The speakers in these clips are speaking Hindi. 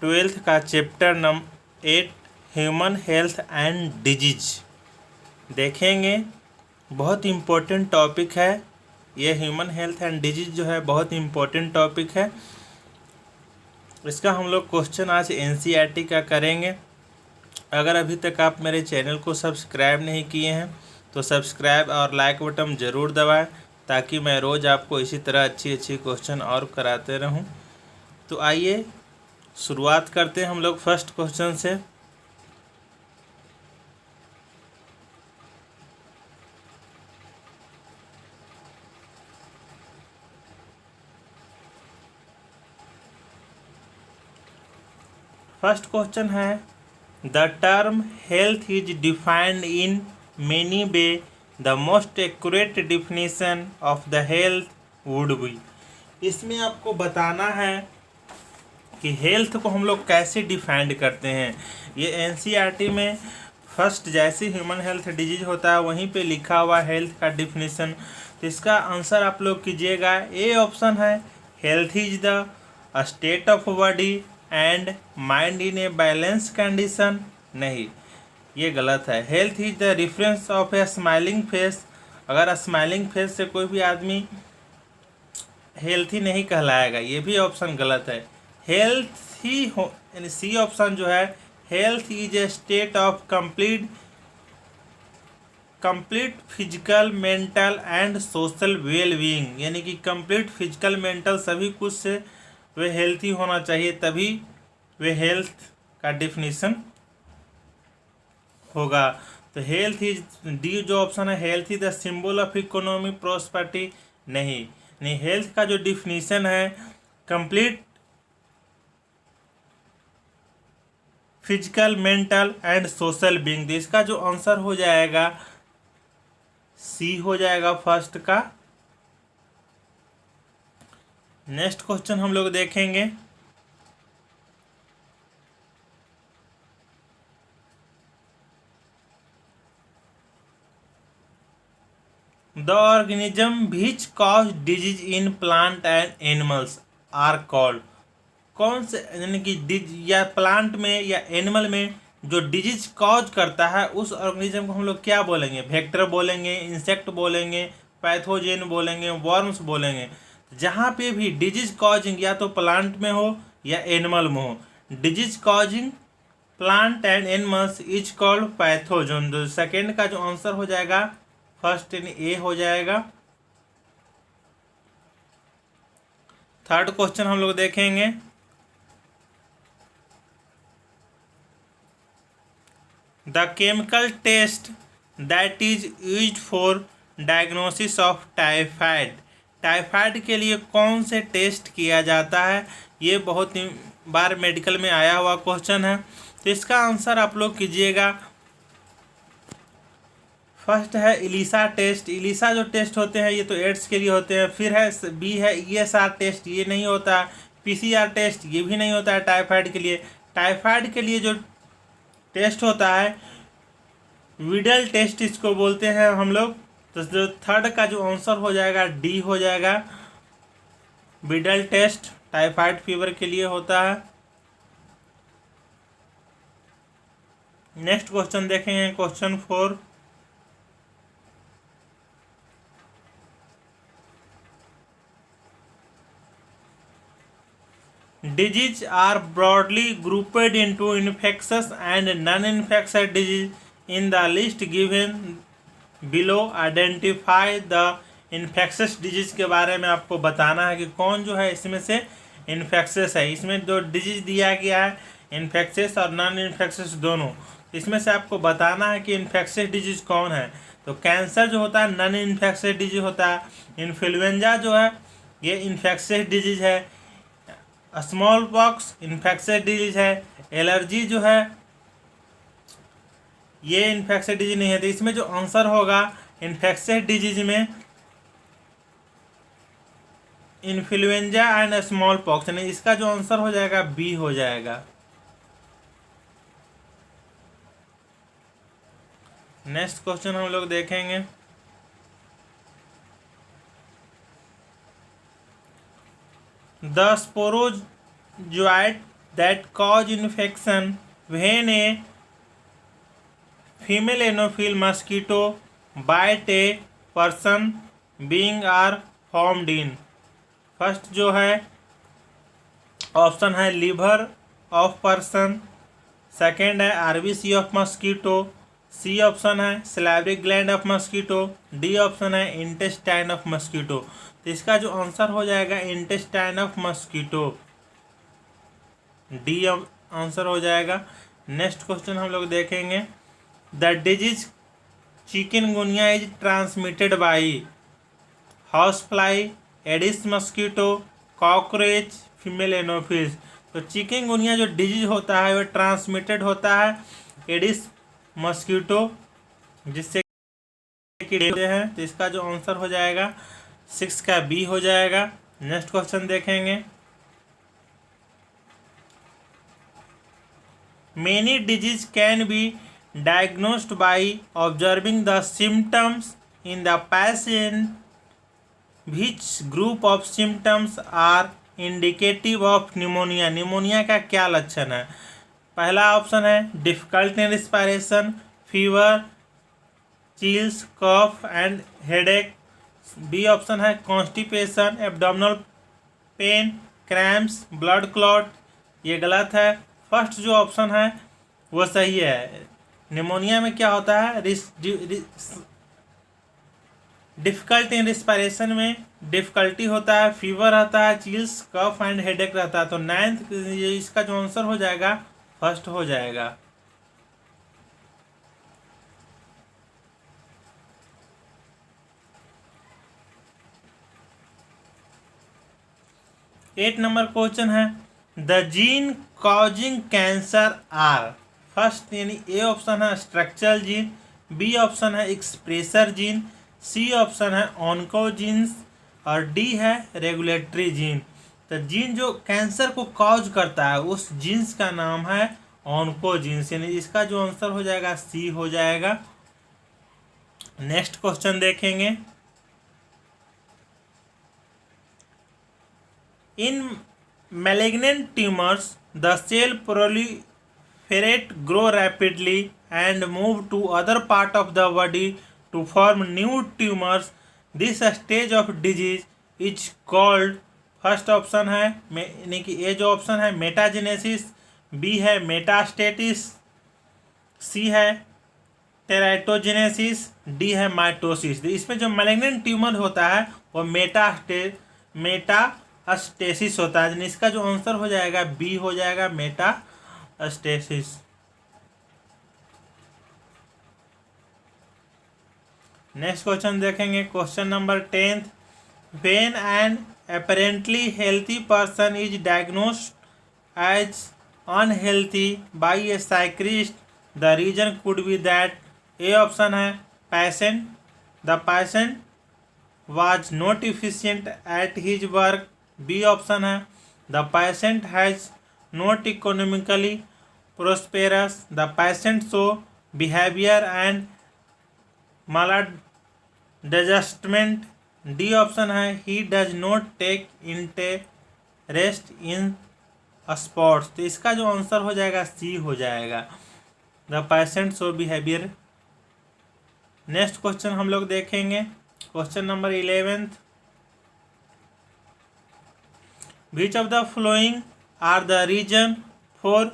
ट्वेल्थ का chapter number 8 human health and disease देखेंगे। बहुत इम्पोर्टेंट टॉपिक है ये। ह्यूमन हेल्थ एंड डिजीज जो है बहुत इम्पोर्टेंट टॉपिक है। इसका हम लोग क्वेश्चन आज एनसीईआरटी का करेंगे। अगर अभी तक आप मेरे चैनल को सब्सक्राइब नहीं किए हैं तो सब्सक्राइब और लाइक बटन ज़रूर दबाएं, ताकि मैं रोज़ आपको इसी तरह अच्छी अच्छी क्वेश्चन और कराते रहूं। तो आइए शुरुआत करते हैं हम लोग फर्स्ट क्वेश्चन से। फर्स्ट क्वेश्चन है, the term health is defined in many way, the most accurate definition of the health would be. इसमें आपको बताना है कि हेल्थ को हम लोग कैसे डिफाइंड करते हैं। ये एनसीईआरटी में फर्स्ट जैसे ह्यूमन हेल्थ डिजीज होता है वहीं पे लिखा हुआ हेल्थ का डिफिनीशन। तो इसका आंसर आप लोग कीजिएगा। ए ऑप्शन है, health is the state of body and mind in a balance condition. नहीं, ये गलत है। Health is the reference of A smiling face. अगर स्माइलिंग फेस से कोई भी आदमी हेल्थी नहीं कहलाएगा, ये भी ऑप्शन गलत है। हेल्थ ही हो, यानी सी ऑप्शन जो है, health is a state of complete physical mental and social well being, यानी कि कंप्लीट फिजिकल मेंटल सभी कुछ से वे हेल्थी होना चाहिए, तभी वे हेल्थ का डिफिनीशन होगा। तो हेल्थ इज, डी जो ऑप्शन है, health is the symbol of economy prosperity. नहीं नहीं, हेल्थ का जो डिफिनीशन है complete physical mental and social being. इसका जो आंसर हो जाएगा सी हो जाएगा फर्स्ट का। नेक्स्ट क्वेश्चन हम लोग देखेंगे। The organism which cause disease in plant and animals are called. कौन से, यानी कि या प्लांट में या एनिमल में जो डिजीज कॉज करता है उस ऑर्गेनिज्म को हम लोग क्या बोलेंगे? वेक्टर बोलेंगे, इंसेक्ट बोलेंगे, पैथोजेन बोलेंगे, वर्म्स बोलेंगे। जहाँ पे भी डिजीज कॉजिंग या तो प्लांट में हो या एनिमल में हो, disease causing plant and animals is called pathogen. तो सेकेंड का जो आंसर हो जाएगा फर्स्ट इन ए हो जाएगा। थर्ड क्वेश्चन हम लोग देखेंगे। The chemical test that is used for diagnosis of typhoid. Typhoid के लिए कौन से टेस्ट किया जाता है? ये बहुत बार मेडिकल में आया हुआ क्वेश्चन है। तो इसका आंसर आप लोग कीजिएगा। फर्स्ट है इलीसा टेस्ट। इलीसा जो टेस्ट होते हैं ये तो एड्स के लिए होते हैं। फिर है बी है ईएसआर टेस्ट, ये नहीं होता। पीसीआर टेस्ट, ये भी नहीं होता है टाइफाइड के लिए। टाइफाइड के लिए जो टेस्ट होता है विडल टेस्ट इसको बोलते हैं हम लोग। तो जो थर्ड का जो आंसर हो जाएगा डी हो जाएगा। विडल टेस्ट टाइफाइड फीवर के लिए होता है। नेक्स्ट क्वेश्चन देखेंगे, question 4। Diseases are broadly grouped into infectious and non-infectious disease. In the list given below, identify the infectious disease के बारे में आपको बताना है कि कौन जो है इसमें से इन्फेक्शियस है। इसमें जो डिजीज दिया गया है इन्फेक्शियस और नॉन इन्फेक्शियस दोनों, इसमें से आपको बताना है कि इन्फेक्शियस डिजीज कौन है। तो कैंसर जो होता है नॉन इन्फेक्शियस डिजीज होता है। इन्फ्लुएंजा जो है ये इन्फेक्शियस डिजीज है। स्मॉल पॉक्स इन्फेक्शियस डिजीज है। एलर्जी जो है ये इन्फेक्शियस डिजीज नहीं है। तो इसमें जो आंसर होगा इन्फेक्शियस डिजीज में इन्फ्लुएंजा एंड स्मॉल पॉक्स, यानी इसका जो आंसर हो जाएगा बी हो जाएगा। नेक्स्ट क्वेश्चन हम लोग देखेंगे। The sporozoite that cause infection when a female anopheles mosquito bite a person being are formed in। First जो है ऑप्शन है लिवर ऑफ पर्सन, सेकेंड है RBC of mosquito, C option है salivary gland of mosquito, D option है इंटेस्टाइन ऑफ मस्कीटो। तो इसका जो आंसर हो जाएगा intestine of mosquito, D answer हो जाएगा। नेक्स्ट क्वेश्चन हम लोग देखेंगे, the disease chikungunya is transmitted by house fly, Aedes mosquito, cockroach, female Anopheles. तो चिकनगुनिया जो डिजीज होता है वह ट्रांसमिटेड होता है एडिस मस्कीटो जिससे कीड़े हैं। तो इसका जो आंसर हो जाएगा 6 का बी हो जाएगा। नेक्स्ट क्वेश्चन देखेंगे, many disease can be diagnosed by observing the symptoms in the patient, which group of symptoms are indicative of pneumonia. Pneumonia का क्या लक्षण है? पहला ऑप्शन है difficult in respiration, fever, chills, cough and headache. B option है constipation, abdominal pain, cramps, blood clot. ये गलत है। फर्स्ट जो ऑप्शन है वो सही है। निमोनिया में क्या होता है, डिफिकल्ट इन रिस्पायरेशन में डिफिकल्टी होता है, फीवर आता है, चिल्स, कफ एंड हेडेक रहता है। तो 9th इसका जो आंसर हो जाएगा फर्स्ट हो जाएगा। 8 नंबर क्वेश्चन है, the gene causing cancer are. First यानी ए ऑप्शन है स्ट्रक्चरल जीन, बी ऑप्शन है एक्सप्रेसर जीन, सी ऑप्शन है ऑन्कोजीन्स और डी है रेगुलेटरी जीन। तो जीन जो कैंसर को कॉज करता है उस जीन्स का नाम है ऑन्कोजीन्स, यानी इसका जो आंसर हो जाएगा सी हो जाएगा। नेक्स्ट क्वेश्चन देखेंगे, इन malignant tumors the cell proliferate, grow rapidly and move to other part of the body to form new tumors. This stage of disease is called, first option है यानी कि ए जो ऑप्शन है मेटाजेनेसिस, बी है मेटास्टेटिस, सी है टेराइटोजेनेसिस, डी है माइटोसिस। इसमें जो मैलिग्नेंट ट्यूमर होता है वो मेटास्टेसिस होता है। इसका जो आंसर हो जाएगा बी हो जाएगा मेटास्टेसिस। नेक्स्ट क्वेश्चन देखेंगे, question number 10th, when an apparently healthy person is diagnosed as unhealthy by a psychiatrist, the reason could be that A option है the patient was not efficient at his work, B option है the patient has not economically prosperous, the patient show behavior and maladjustment, D option है he does not take interest in sports. तो इसका जो आंसर हो जाएगा सी हो जाएगा, the patient show behavior. Next question हम लोग देखेंगे, question number 11th, which of the following are the reason for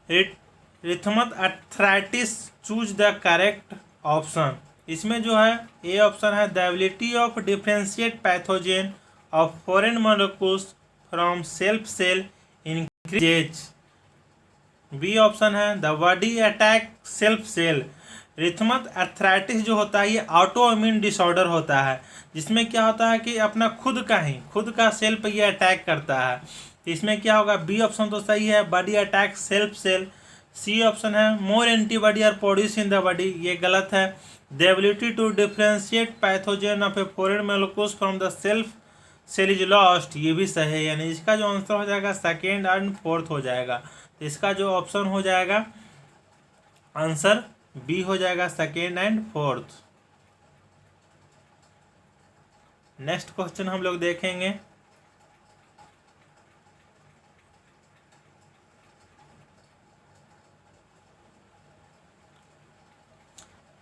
rheumatoid arthritis, choose the correct option. इसमें जो है ए ऑप्शन है the ability of differentiate pathogen of foreign molecules from self cell increases, B option है the body attack self cell. Rheumatoid arthritis जो होता है ये ऑटो इम्यून डिसऑर्डर होता है जिसमें क्या होता है कि अपना खुद का सेल पर ये अटैक करता है। तो इसमें क्या होगा, बी ऑप्शन तो सही है, body attack self cell. C option है more antibody are produce in the body, ये गलत है। The ability to differentiate pathogen of a foreign molecules from the self cell is lost, ये भी सही है, यानी इसका जो आंसर हो जाएगा सेकेंड एंड फोर्थ हो जाएगा। तो इसका जो ऑप्शन हो जाएगा आंसर बी हो जाएगा, second and fourth. Next question हम लोग देखेंगे,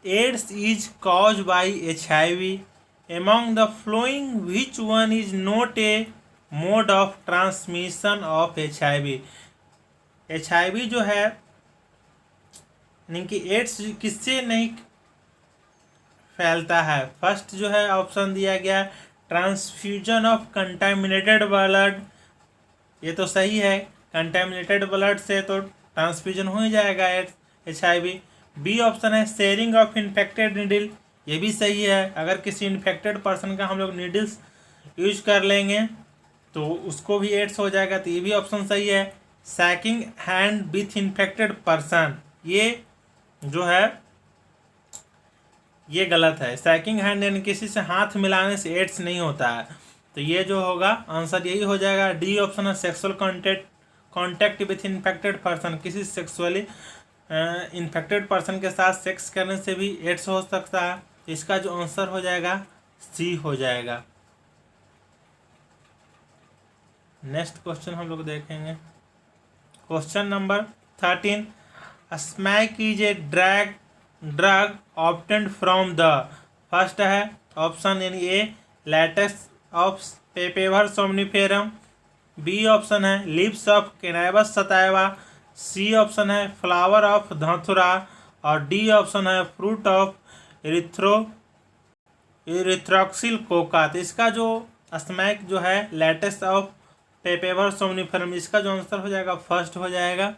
AIDS is cause by HIV. Among the following, which one is not a mode of transmission of HIV? HIV जो है यानी कि एड्स किससे नहीं फैलता है? फर्स्ट जो है ऑप्शन दिया गया ट्रांसफ्यूजन ऑफ कंटामिनेटेड ब्लड, ये तो सही है, कंटामिनेटेड ब्लड से तो ट्रांसफ्यूजन हो ही जाएगा एड्स HIV. बी ऑप्शन है शेयरिंग ऑफ इन्फेक्टेड नीडल, ये भी सही है, अगर किसी इन्फेक्टेड पर्सन का हम लोग नीडल्स यूज कर लेंगे तो उसको भी एड्स हो जाएगा, तो ये भी ऑप्शन सही है. Sacking hand with infected person, ये जो है ये गलत है. सैकिंग हैंड यानी किसी से हाथ मिलाने से एड्स नहीं होता है, तो ये जो होगा आंसर यही हो जाएगा. डी ऑप्शन है sexual contact with infected person, किसी सेक्सुअली इन्फेक्टेड पर्सन के साथ सेक्स करने से भी एड्स हो सकता है, तो इसका जो आंसर हो जाएगा सी हो जाएगा. नेक्स्ट क्वेश्चन हम लोग देखेंगे. Question number 13. Smack is a drug obtained from the, first है ऑप्शन यानी A latex of Papaver somniferum, B option है leaves of Cannabis sativa, C option है फ्लावर ऑफ धतूरा और डी ऑप्शन है फ्रूट ऑफ इरिथ्रोक्सिल कोका. तो इसका जो स्मैक जो है लैटेक्स ऑफ पेपेवर सोमनिफेरम, इसका जो आंसर हो जाएगा फर्स्ट हो जाएगा.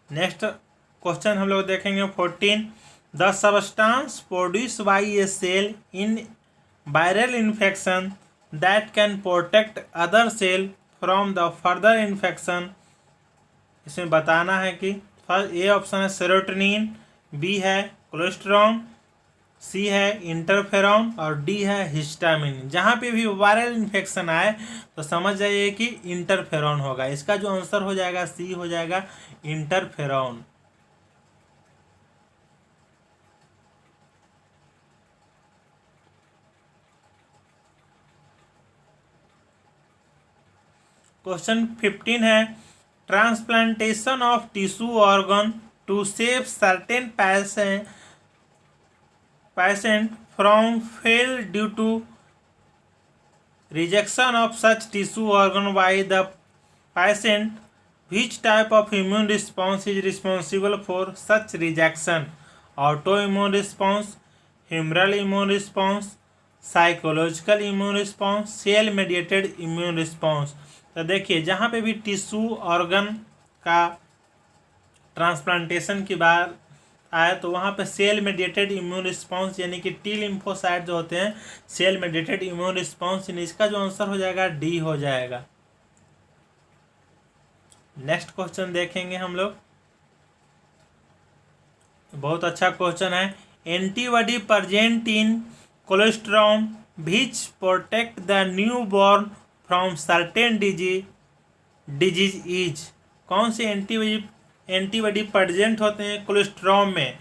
नेक्स्ट क्वेश्चन हम लोग देखेंगे 14. The substance produce by a cell in viral infection that can protect other cell from the further infection. इसमें बताना है कि फर्स्ट ए ऑप्शन है सेरोटोनिन, बी है कोलेस्ट्रॉल, सी है इंटरफेरॉन और डी है हिस्टामिन. जहाँ पे भी वायरल इन्फेक्शन आए तो समझ जाइए कि इंटरफेरॉन होगा. इसका जो आंसर हो जाएगा सी हो जाएगा इंटरफेरॉन. क्वेश्चन 15 है transplantation of tissue organ to save certain patient from fail due to rejection of such tissue organ by the patient. Which type of immune response is responsible for such rejection? Autoimmune response, humoral immune response, psychological immune response, cell mediated immune response. तो देखिए जहाँ पे भी टिश्यू ऑर्गन का ट्रांसप्लांटेशन की बात आए तो वहाँ पे सेल मेडिएटेड इम्यून रिस्पॉन्स यानी कि टी लिम्फोसाइट जो होते हैं सेल मेडिएटेड इम्यून रिस्पॉन्स, इसका जो आंसर हो जाएगा डी हो जाएगा. नेक्स्ट क्वेश्चन देखेंगे हम लोग, बहुत अच्छा क्वेश्चन है. Antibody present in cholesterol which protect the new born from certain disease is. कौन से एंटीबॉडी प्रेजेंट होते हैं कोलेस्ट्रॉल में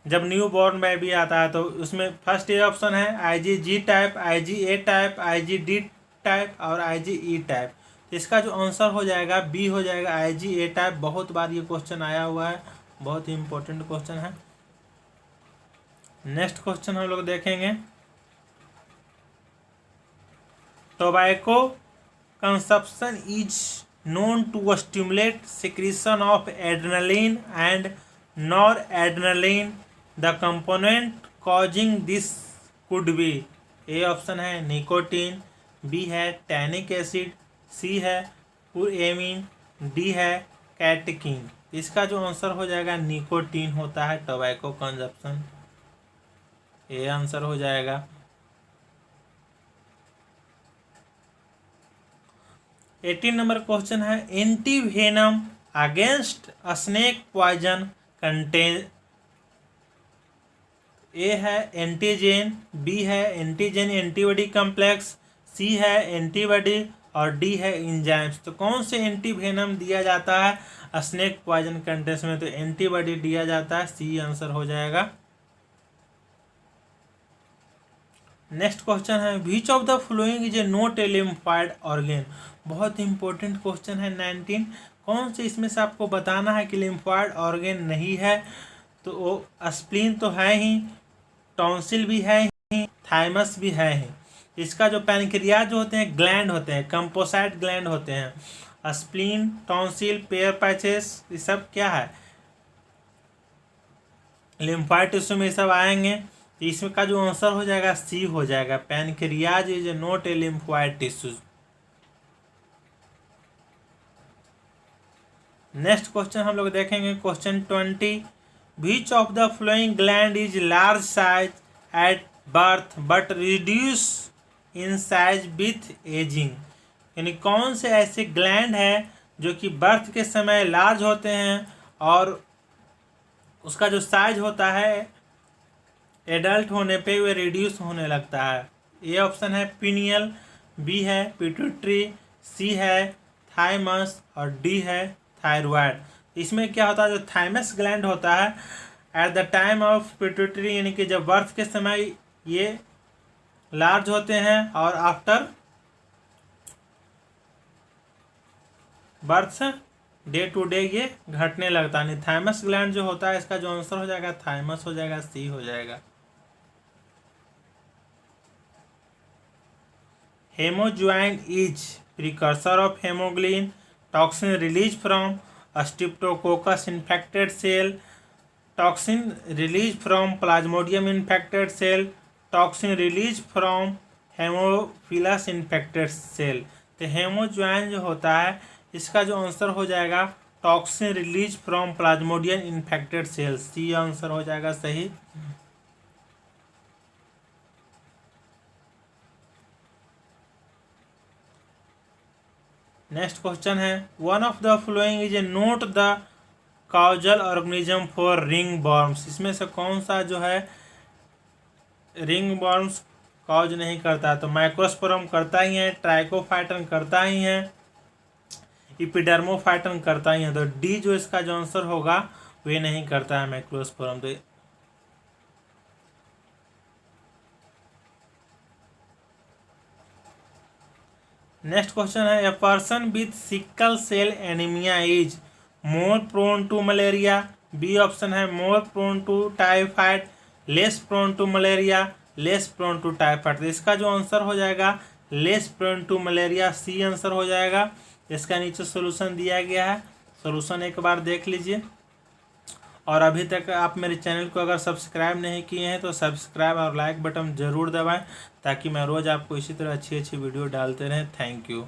जब न्यू बॉर्न बेबी आता है? तो उसमें फर्स्ट ए ऑप्शन है IgG type, IgA type, IgD type और IgE टाइप. तो इसका जो आंसर हो जाएगा बी हो जाएगा IgA टाइप. बहुत बार ये क्वेश्चन आया हुआ है, बहुत ही इंपॉर्टेंट क्वेश्चन है. नेक्स्ट क्वेश्चन हम लोग देखेंगे. Tobacco consumption is known to stimulate secretion of adrenaline and noradrenaline. The component causing this could be A option है निकोटीन, बी है टैनिक एसिड, सी है पुरएमीन, डी है कैटेकिन. इसका जो आंसर हो जाएगा निकोटीन होता है टोबैको कंजप्शन. ए आंसर हो जाएगा. 18 नंबर क्वेश्चन है antivenom against snake poison contain. A है एंटीजेन, बी है एंटीजेन एंटीबॉडी कॉम्प्लेक्स, सी है एंटीबॉडी और डी है इंजाइम्स. तो कौन से एंटीवेनम दिया जाता है स्नेक पॉइजन कंटेस्ट में? तो एंटीबॉडी दिया जाता है, सी आंसर हो जाएगा. नेक्स्ट क्वेश्चन है विच of the following is a not a lymphoid organ. बहुत इंपॉर्टेंट क्वेश्चन है 19. कौन से इसमें से आपको बताना है कि लिम्फॉइड ऑर्गन नहीं है? तो वो स्प्लीन तो है ही, टॉन्सिल भी है ही, थाइमस भी है ही। इसका जो पैनक्रियाज जो होते हैं ग्लैंड होते हैं, कंपोसाइट ग्लैंड होते हैं। स्प्लीन, टॉन्सिल, पेयर पैचेस, ये सब क्या है, लिम्फाइड टिश्यू में सब आएंगे। तो इसमें का जो आंसर हो जाएगा सी हो जाएगा, pancreas is not a lymphoid tissue. Next question हम लोग देखेंगे, question 20। Which of the flowing gland is large size at birth but reduce in size with ageing. यानी कौन से ऐसे ग्लैंड है जो कि बर्थ के समय लार्ज होते हैं और उसका जो साइज होता है एडल्ट होने पे वे रिड्यूस होने लगता है। ए ऑप्शन है पिनियल, बी है पिट्यूटरी, सी है थाइमस और डी है थायराइड। इसमें क्या होता है, जो थाइमस ग्लैंड होता है at the time of pituitary, यानी कि जब बर्थ के समय ये लार्ज होते हैं और after birth day to day ये घटने लगता है। थाइमस ग्लैंड जो होता है, इसका जो आंसर हो जाएगा थाइमस हो जाएगा, सी हो जाएगा। Haemozoin is precursor of haemoglobin, toxin release from Streptococcus infected cell, toxin release from Plasmodium infected cell, toxin release from Haemophilus infected cell. तो हेमोज्वाइन जो होता है, इसका जो आंसर हो जाएगा toxin release from Plasmodium infected cell, C answer हो जाएगा सही। नेक्स्ट क्वेश्चन है, one of the following is a not the causal organism for ring worms. इसमें से कौन सा जो है रिंग वर्म्स काउज नहीं करता, तो माइक्रोस्पोरम करता ही है, ट्राइकोफाइटन करता ही है, इपिडर्मोफाइटन करता ही है। तो डी जो इसका जो आंसर होगा वे नहीं करता है माइक्रोस्पोरम। तो नेक्स्ट क्वेश्चन है, a person with sickle cell anaemia is more prone to malaria. B option है more prone to typhoid, less prone to malaria, less prone to typhoid. तो इसका जो आंसर हो जाएगा less prone to malaria, C answer हो जाएगा। इसका नीचे सोल्यूशन दिया गया है, सोल्यूशन एक बार देख लीजिए। और अभी तक आप मेरे चैनल को अगर सब्सक्राइब नहीं किए हैं तो सब्सक्राइब और लाइक बटन ज़रूर दबाएं, ताकि मैं रोज़ आपको इसी तरह अच्छी अच्छी वीडियो डालते रहें। Thank you.